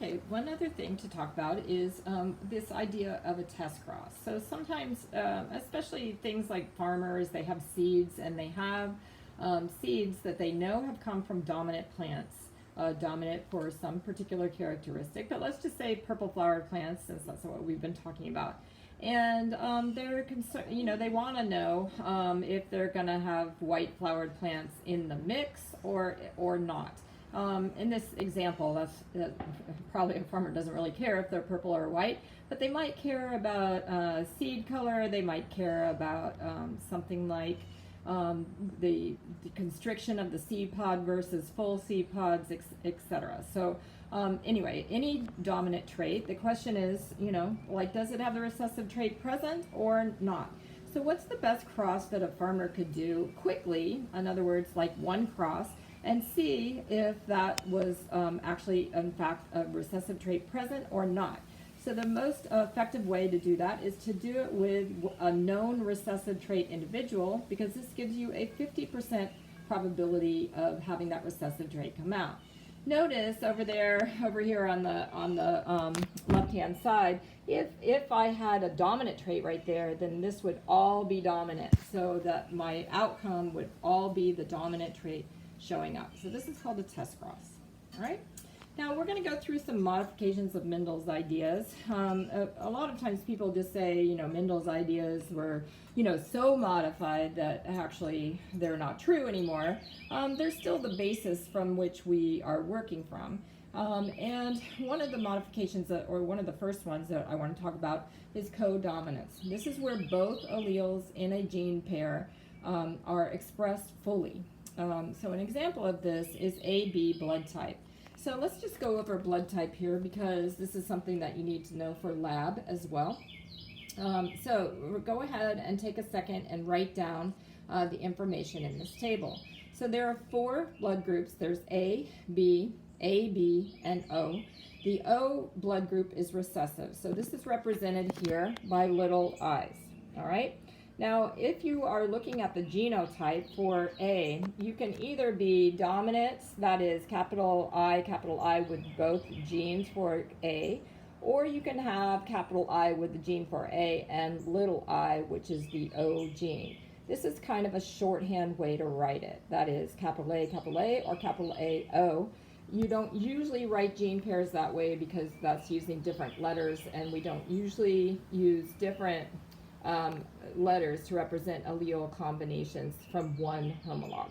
Okay, one other thing to talk about is this idea of a test cross. So sometimes, especially things like farmers, they have seeds and they have seeds that they know have come from dominant plants, dominant for some particular characteristic. But let's just say purple flowered plants, since that's what we've been talking about. And they're concerned, they want to know if they're going to have white flowered plants in the mix or not. In this example, that's probably a farmer doesn't really care if they're purple or white, but they might care about seed color. They might care about something like the constriction of the seed pod versus full seed pods, etc. So anyway, any dominant trait, the question is, does it have the recessive trait present or not? So what's the best cross that a farmer could do quickly, in other words, like one cross, and see if that was actually, in fact, a recessive trait present or not. So the most effective way to do that is to do it with a known recessive trait individual, because this gives you a 50% probability of having that recessive trait come out. Notice over here on the left-hand side, if I had a dominant trait right there, then this would all be dominant, so that my outcome would all be the dominant trait showing up. So this is called a test cross. All right. Now we're going to go through some modifications of Mendel's ideas. A lot of times people just say, Mendel's ideas were, so modified that actually they're not true anymore. They're still the basis from which we are working from. And one of the modifications or one of the first ones that I want to talk about is codominance. This is where both alleles in a gene pair are expressed fully. So an example of this is AB blood type. So let's just go over blood type here, because this is something that you need to know for lab as well. So go ahead and take a second and write down the information in this table. So there are 4 blood groups. There's A, B, AB, and O. The O blood group is recessive. So this is represented here by little i's. All right. Now, if you are looking at the genotype for A, you can either be dominant, that is capital I with both genes for A, or you can have capital I with the gene for A and little I, which is the O gene. This is kind of a shorthand way to write it. That is capital A, or capital A, O. You don't usually write gene pairs that way because that's using different letters, and we don't usually use different letters to represent allele combinations from one homolog.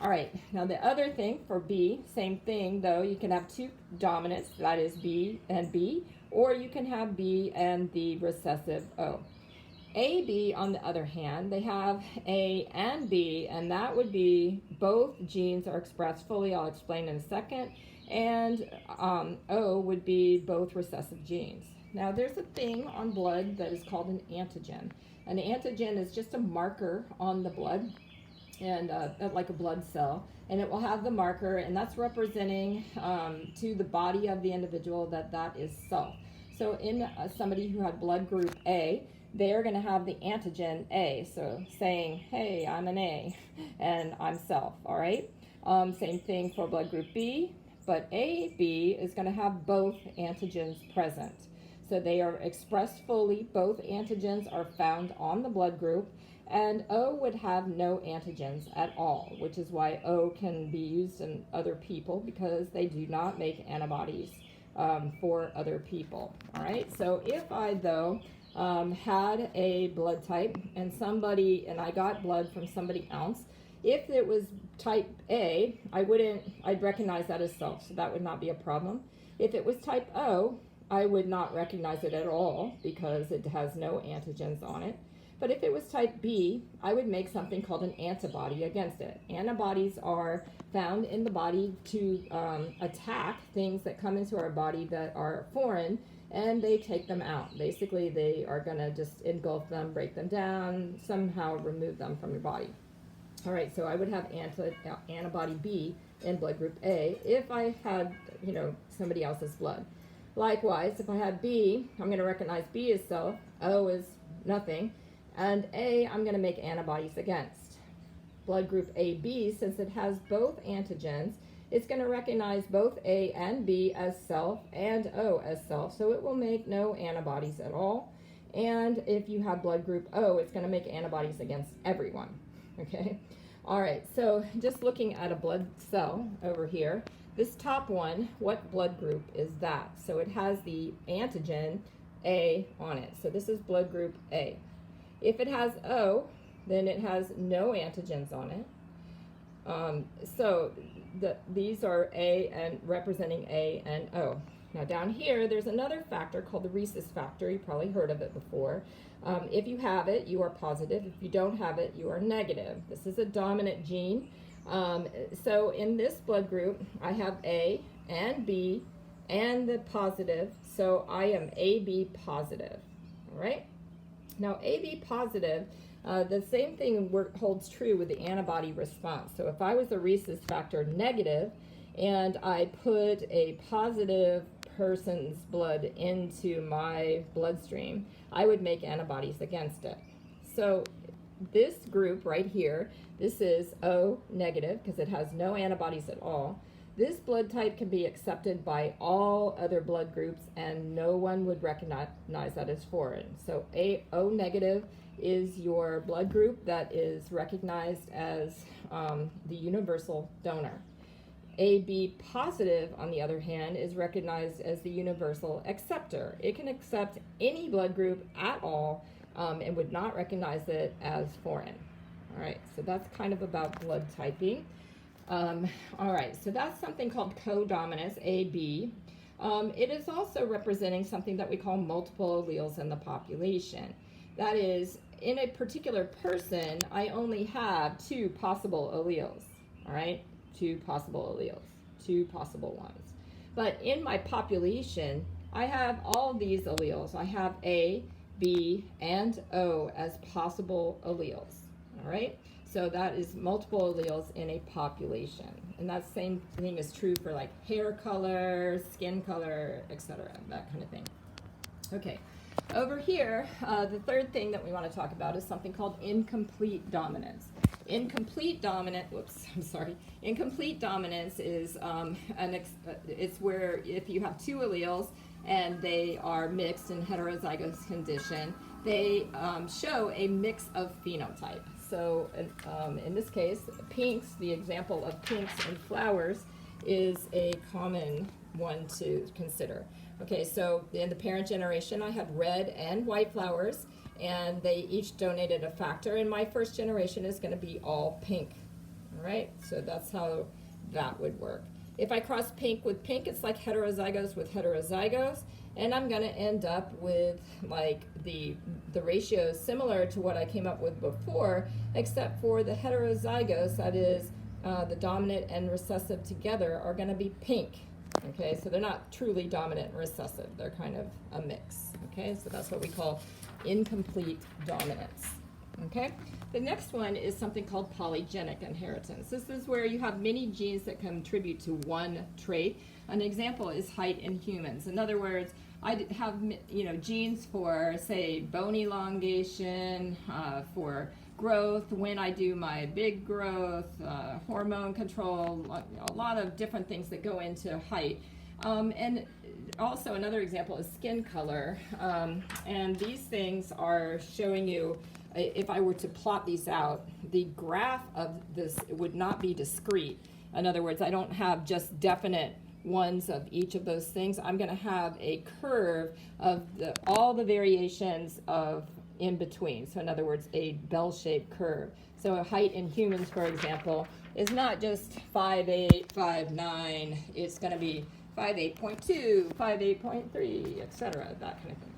All right, now the other thing for B, same thing though, you can have 2 dominants, that is B and B, or you can have B and the recessive O. AB, on the other hand, they have A and B, and that would be both genes are expressed fully, I'll explain in a second, and O would be both recessive genes. Now there's a thing on blood that is called an antigen. An antigen is just a marker on the blood, and like a blood cell, and it will have the marker, and that's representing to the body of the individual that is self. So in somebody who had blood group A, they're going to have the antigen A, so saying, hey, I'm an A, and I'm self, all right? Same thing for blood group B, but AB is going to have both antigens present. So they are expressed fully, both antigens are found on the blood group, and O would have no antigens at all, which is why O can be used in other people, because they do not make antibodies for other people. All right, so if I, though, had a blood type and I got blood from somebody else, if it was type A, I'd recognize that as self, so that would not be a problem. If it was type O, I would not recognize it at all because it has no antigens on it. But if it was type B, I would make something called an antibody against it. Antibodies are found in the body to attack things that come into our body that are foreign, and they take them out. Basically, they are going to just engulf them, break them down, somehow remove them from your body. All right, so I would have antibody B in blood group A if I had, somebody else's blood. Likewise, if I had B, I'm going to recognize B as self, O is nothing, and A, I'm going to make antibodies against. Blood group AB, since it has both antigens, it's going to recognize both A and B as self and O as self, so it will make no antibodies at all. And if you have blood group O, it's going to make antibodies against everyone. Okay? All right, so just looking at a blood cell over here, this top one, what blood group is that? So it has the antigen A on it. So this is blood group A. If it has O, then it has no antigens on it. These are A and representing A and O. Now down here, there's another factor called the rhesus factor. You've probably heard of it before. If you have it, you are positive. If you don't have it, you are negative. This is a dominant gene. So in this blood group, I have A and B and the positive. So I am AB positive. All right? Now AB positive, the same thing holds true with the antibody response. So if I was a rhesus factor negative and I put a positive person's blood into my bloodstream, I would make antibodies against it. So this group right here, this is O negative because it has no antibodies at all. This blood type can be accepted by all other blood groups and no one would recognize that as foreign. So O negative is your blood group that is recognized as the universal donor. AB positive, on the other hand, is recognized as the universal acceptor. It can accept any blood group at all and would not recognize it as foreign. All right, so that's kind of about blood typing. All right, so that's something called codominance, AB. It is also representing something that we call multiple alleles in the population. That is, in a particular person, I only have two possible alleles, all right? Two possible alleles, two possible ones. But in my population, I have all these alleles. I have A, B, and O as possible alleles, all right? So that is multiple alleles in a population. And that same thing is true for like hair color, skin color, etc., that kind of thing. Okay, over here, the third thing that we want to talk about is something called incomplete dominance. Incomplete dominance is it's where if you have two alleles and they are mixed in heterozygous condition, they show a mix of phenotype. So in this case, pinks, the example of pinks and flowers is a common one to consider. Okay, so in the parent generation, I had red and white flowers, and they each donated a factor, and my first generation is going to be all pink. All right, so that's how that would work. If I cross pink with pink, it's like heterozygous with heterozygous, and I'm going to end up with like the ratio similar to what I came up with before, except for the heterozygous, that is the dominant and recessive together, are going to be pink. Okay, so they're not truly dominant and recessive. They're kind of a mix. Okay, so that's what we call incomplete dominance. Okay, the next one is something called polygenic inheritance. This is where you have many genes that contribute to one trait. An example is height in humans. In other words, I have genes for, say, bone elongation, for growth, when I do my big growth, hormone control, a lot of different things that go into height. And also another example is skin color. And these things are showing you, if I were to plot these out, the graph of this would not be discrete. In other words, I don't have just definite ones of each of those things. I'm going to have a curve of all the variations of in between. So in other words, a bell-shaped curve. So a height in humans, for example, is not just 5'8", 5'9". It's going to be 5'8.2", 5'8.3", etc., that kind of thing.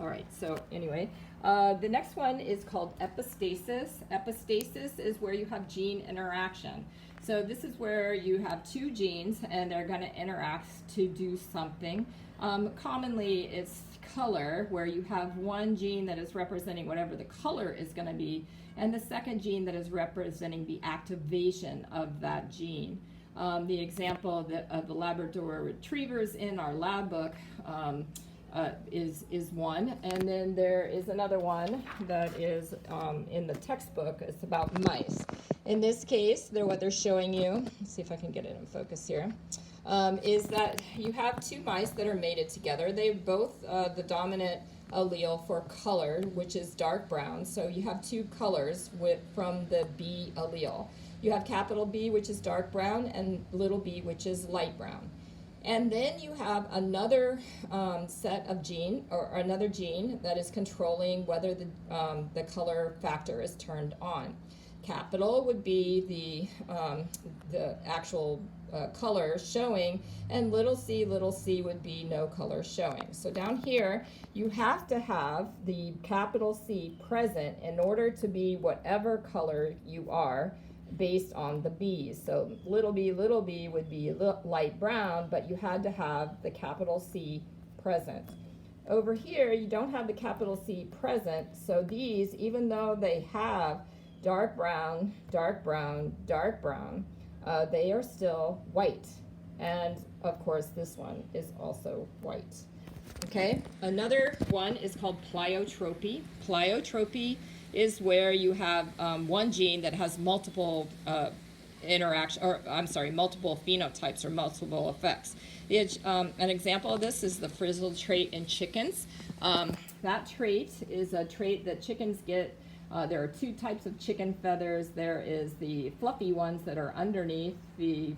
All right, so anyway, the next one is called epistasis. Epistasis is where you have gene interaction. So this is where you have two genes and they're going to interact to do something. Commonly it's color, where you have one gene that is representing whatever the color is going to be, and the second gene that is representing the activation of that gene. The example of the Labrador retrievers in our lab book is one, and then there is another one that is in the textbook. It's about mice. In this case, what they're showing you, let's see if I can get it in focus here, is that you have two mice that are mated together. They have both the dominant allele for color, which is dark brown. So you have two colors from the B allele. You have capital B, which is dark brown, and little b, which is light brown. And then you have another set of gene, or another gene that is controlling whether the color factor is turned on. Capital would be the actual color showing, and little c would be no color showing. So down here, you have to have the capital C present in order to be whatever color you are based on the B's. So little b would be light brown, but you had to have the capital C present. Over here, you don't have the capital C present, so these, even though they have dark brown, dark brown, dark brown, they are still white. And of course, this one is also white. Okay, another one is called pleiotropy. Pleiotropy is where you have one gene that has multiple multiple phenotypes or multiple effects. An example of this is the frizzled trait in chickens. That trait is a trait that chickens get. There are two types of chicken feathers. There is the fluffy ones that are underneath the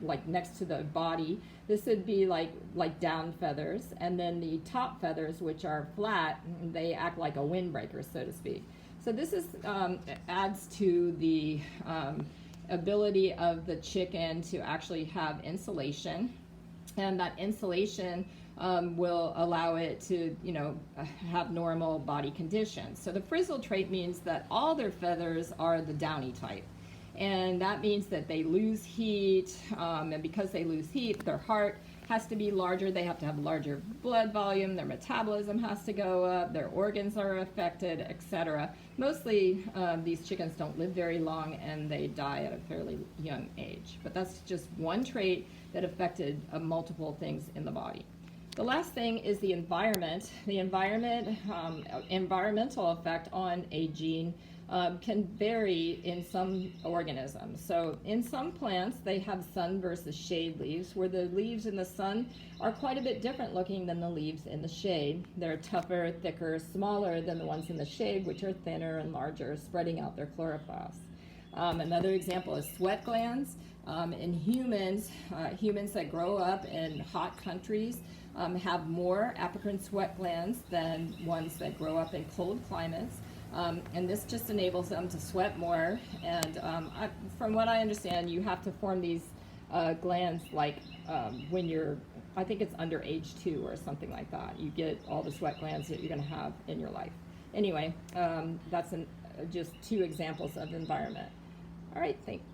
like next to the body. This would be like down feathers, and then the top feathers, which are flat, they act like a windbreaker, so to speak. So this is adds to the ability of the chicken to actually have insulation, and that insulation will allow it to, have normal body conditions. So the frizzle trait means that all their feathers are the downy type. And that means that they lose heat, and because they lose heat, their heart has to be larger. They have to have larger blood volume. Their metabolism has to go up. Their organs are affected, etc. Mostly, these chickens don't live very long, and they die at a fairly young age. But that's just one trait that affected multiple things in the body. The last thing is the environment. The environmental effect on a gene can vary in some organisms. So in some plants, they have sun versus shade leaves, where the leaves in the sun are quite a bit different looking than the leaves in the shade. They're tougher, thicker, smaller than the ones in the shade, which are thinner and larger, spreading out their chloroplasts. Another example is sweat glands. In humans, humans that grow up in hot countries have more apocrine sweat glands than ones that grow up in cold climates. And this just enables them to sweat more. And from what I understand, you have to form these glands when you're, I think it's under age 2 or something like that. You get all the sweat glands that you're going to have in your life. Anyway, that's just 2 examples of environment. All right, thanks.